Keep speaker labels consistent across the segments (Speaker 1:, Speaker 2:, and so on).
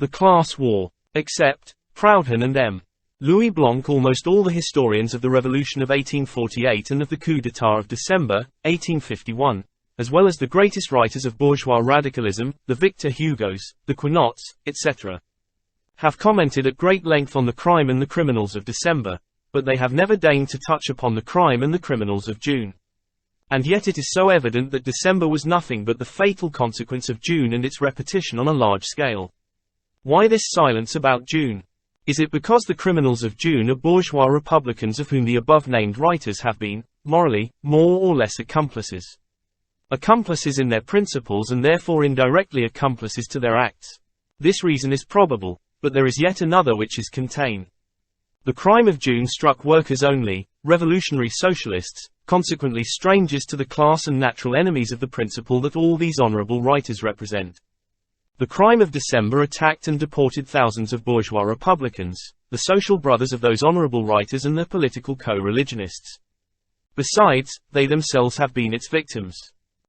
Speaker 1: The class war. Except Proudhon and M. Louis Blanc. Almost all the historians of the Revolution of 1848 and of the coup d'état of December, 1851, as well as the greatest writers of bourgeois radicalism, the Victor Hugos, the Quinnots, etc., have commented at great length on the crime and the criminals of December, but they have never deigned to touch upon the crime and the criminals of June. And yet it is so evident that December was nothing but the fatal consequence of June and its repetition on a large scale. Why this silence about June? Is it because the criminals of June are bourgeois republicans of whom the above-named writers have been, morally, more or less accomplices? Accomplices in their principles and therefore indirectly accomplices to their acts. This reason is probable, but there is yet another which is contained. The crime of June struck workers only, revolutionary socialists, consequently strangers to the class and natural enemies of the principle that all these honorable writers represent. The crime of December attacked and deported thousands of bourgeois republicans, the social brothers of those honorable writers and their political co-religionists. Besides, they themselves have been its victims.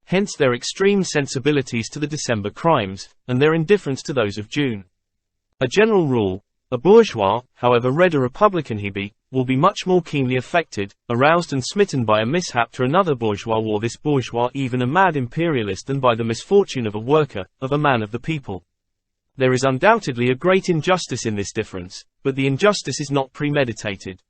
Speaker 1: Hence their extreme sensibilities to the December crimes, and their indifference to those of June. A general rule: a bourgeois, however red a republican he be, will be much more keenly affected, aroused and smitten by a mishap to another bourgeois or this bourgeois even a mad imperialist than by the misfortune of a worker, of a man of the people. There is undoubtedly a great injustice in this difference, but the injustice is not premeditated.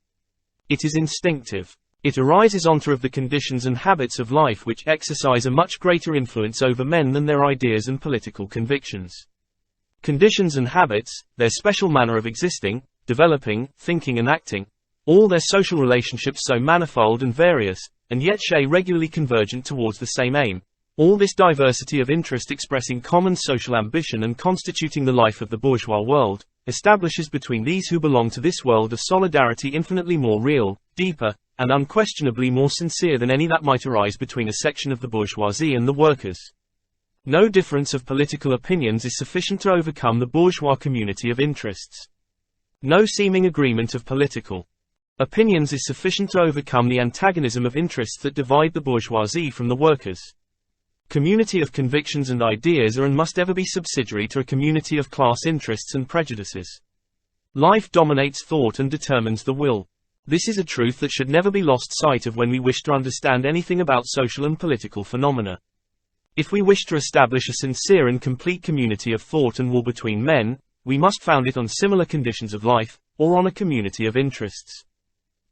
Speaker 1: It is instinctive. It arises onto of the conditions and habits of life which exercise a much greater influence over men than their ideas and political convictions. Conditions and habits, their special manner of existing, developing, thinking and acting, all their social relationships so manifold and various, and yet regularly convergent towards the same aim, all this diversity of interest expressing common social ambition and constituting the life of the bourgeois world, establishes between these who belong to this world a solidarity infinitely more real, deeper, and unquestionably more sincere than any that might arise between a section of the bourgeoisie and the workers. No difference of political opinions is sufficient to overcome the bourgeois community of interests. No seeming agreement of political opinions is sufficient to overcome the antagonism of interests that divide the bourgeoisie from the workers. Community of convictions and ideas are and must ever be subsidiary to a community of class interests and prejudices. Life dominates thought and determines the will. This is a truth that should never be lost sight of when we wish to understand anything about social and political phenomena. If we wish to establish a sincere and complete community of thought and will between men, we must found it on similar conditions of life, or on a community of interests.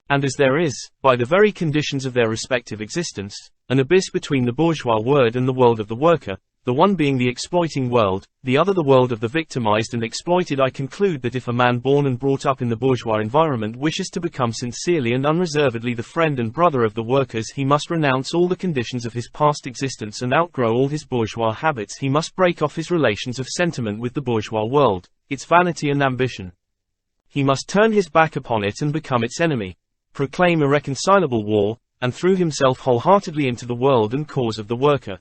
Speaker 1: And as there is, by the very conditions of their respective existence, an abyss between the bourgeois world and the world of the worker, the one being the exploiting world, the other the world of the victimized and exploited, I conclude that if a man born and brought up in the bourgeois environment wishes to become sincerely and unreservedly the friend and brother of the workers, he must renounce all the conditions of his past existence and outgrow all his bourgeois habits. He must break off his relations of sentiment with the bourgeois world, its vanity and ambition. He must turn his back upon it and become its enemy, proclaim irreconcilable war, and throw himself wholeheartedly into the world and cause of the worker.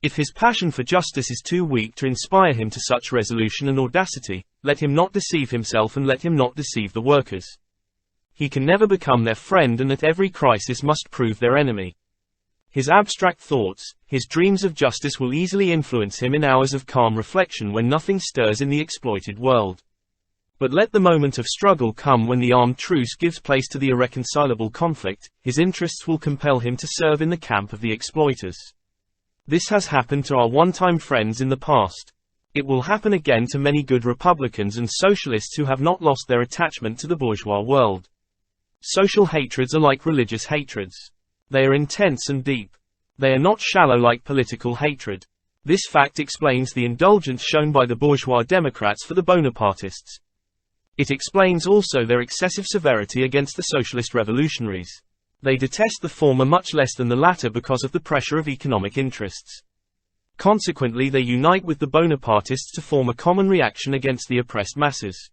Speaker 1: If his passion for justice is too weak to inspire him to such resolution and audacity, let him not deceive himself and let him not deceive the workers. He can never become their friend and at every crisis must prove their enemy. His abstract thoughts, his dreams of justice will easily influence him in hours of calm reflection when nothing stirs in the exploited world. But let the moment of struggle come when the armed truce gives place to the irreconcilable conflict, his interests will compel him to serve in the camp of the exploiters. This has happened to our one-time friends in the past. It will happen again to many good Republicans and Socialists who have not lost their attachment to the bourgeois world. Social hatreds are like religious hatreds. They are intense and deep. They are not shallow like political hatred. This fact explains the indulgence shown by the bourgeois Democrats for the Bonapartists. It explains also their excessive severity against the socialist revolutionaries. They detest the former much less than the latter because of the pressure of economic interests. Consequently, they unite with the Bonapartists to form a common reaction against the oppressed masses.